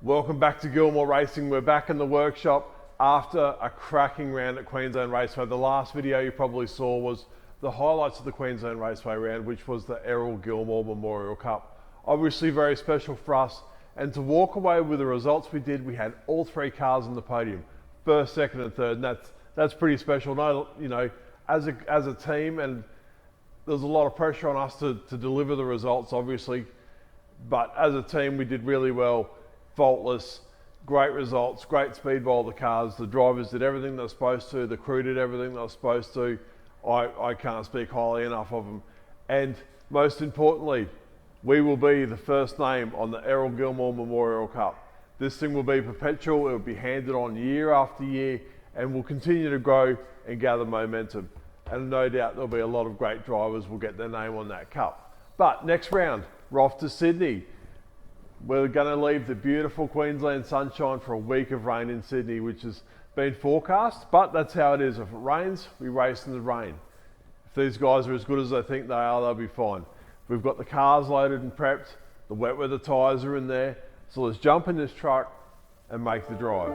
Welcome back to Gilmour Racing. We're back in the workshop after a cracking round at Queensland Raceway. The last video you probably saw was the highlights of the Queensland Raceway round, which was the Errol Gilmour Memorial Cup. Obviously very special for us, and to walk away with the results we did, we had all three cars on the podium, first, second and third, and that's pretty special. No, you know, as a team, and there's a lot of pressure on us to deliver the results, obviously, but as a team we did really well. Faultless, great results, great speed by all the cars. The drivers did everything they're supposed to. The crew did everything they're supposed to. I can't speak highly enough of them. And most importantly, we will be the first name on the Errol Gilmour Memorial Cup. This thing will be perpetual. It will be handed on year after year and will continue to grow and gather momentum. And no doubt there'll be a lot of great drivers will get their name on that cup. But next round, we're off to Sydney. We're going to leave the beautiful Queensland sunshine for a week of rain in Sydney, which has been forecast, but that's how it is. If it rains, we race in the rain. If these guys are as good as they think they are, they'll be fine. We've got the cars loaded and prepped, the wet weather tyres are in there, so let's jump in this truck and make the drive.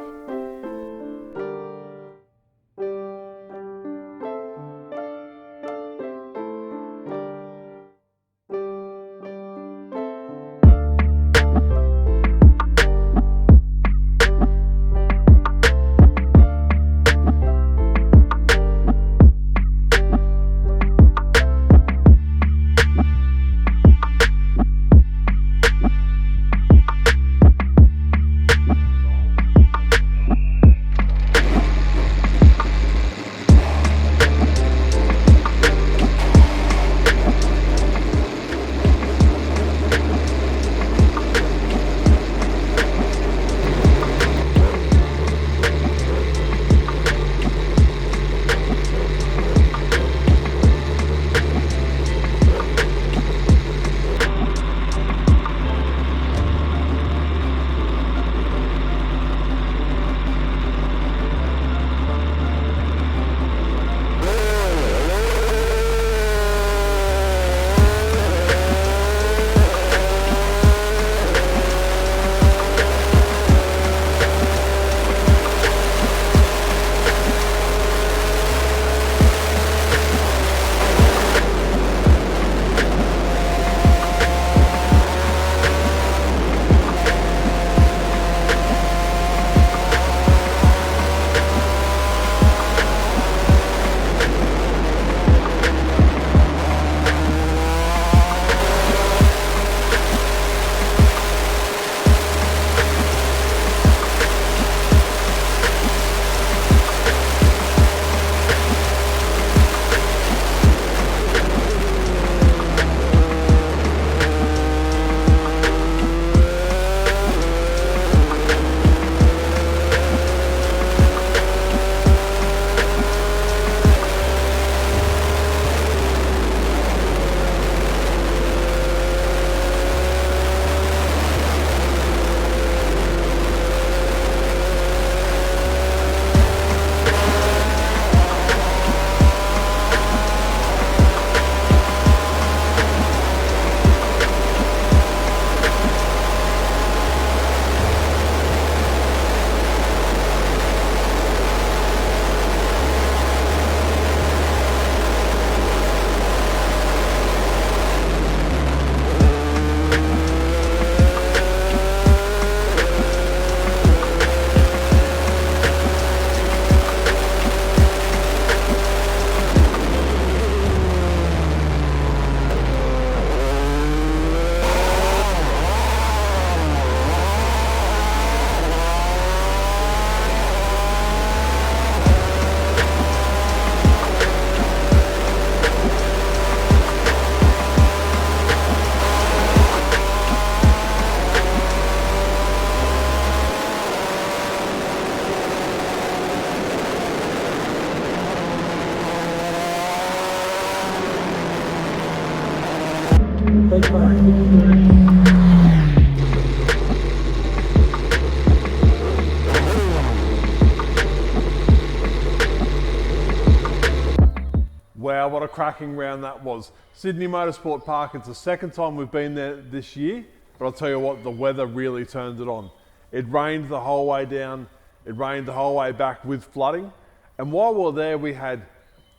Wow, what a cracking round that was. Sydney Motorsport Park, it's the second time we've been there this year, but I'll tell you what, the weather really turned it on. It rained the whole way down. It rained the whole way back with flooding. And while we were there, we had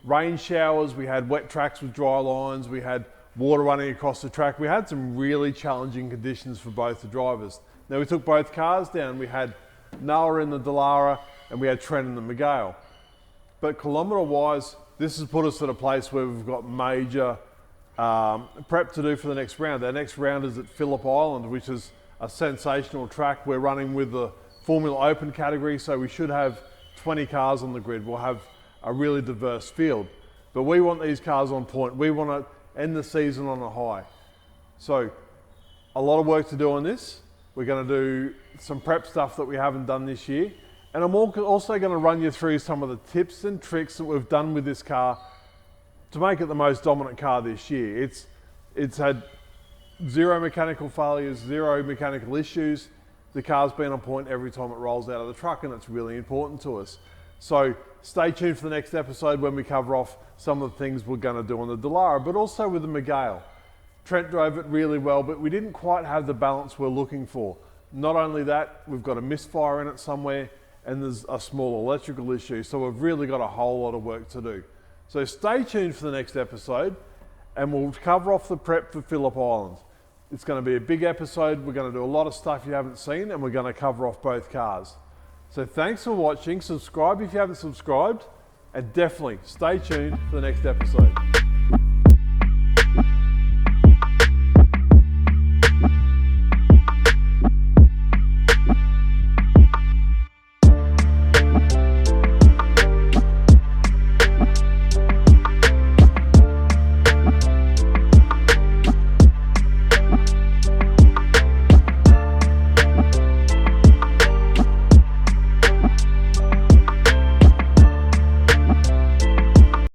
rain showers, we had wet tracks with dry lines, we had water running across the track. We had some really challenging conditions for both the drivers. Now we took both cars down. We had Noah in the Dallara and we had Trent in the Mygale. But kilometre wise, this has put us at a place where we've got major prep to do for the next round. Our next round is at Phillip Island, which is a sensational track. We're running with the Formula Open category, so we should have 20 cars on the grid. We'll have a really diverse field. But we want these cars on point. We want to end the season on a high. So a lot of work to do on this. We're going to do some prep stuff that we haven't done this year. And I'm also going to run you through some of the tips and tricks that we've done with this car to make it the most dominant car this year. It's had zero mechanical failures, zero mechanical issues. The car's been on point every time it rolls out of the truck, and it's really important to us. So stay tuned for the next episode when we cover off some of the things we're going to do on the Dallara, but also with the Mygale. Trent drove it really well, but we didn't quite have the balance we're looking for. Not only that, we've got a misfire in it somewhere, and there's a small electrical issue, so we've really got a whole lot of work to do. So stay tuned for the next episode, and we'll cover off the prep for Phillip Island. It's going to be a big episode. We're going to do a lot of stuff you haven't seen, and we're going to cover off both cars. So thanks for watching. Subscribe if you haven't subscribed, and definitely stay tuned for the next episode.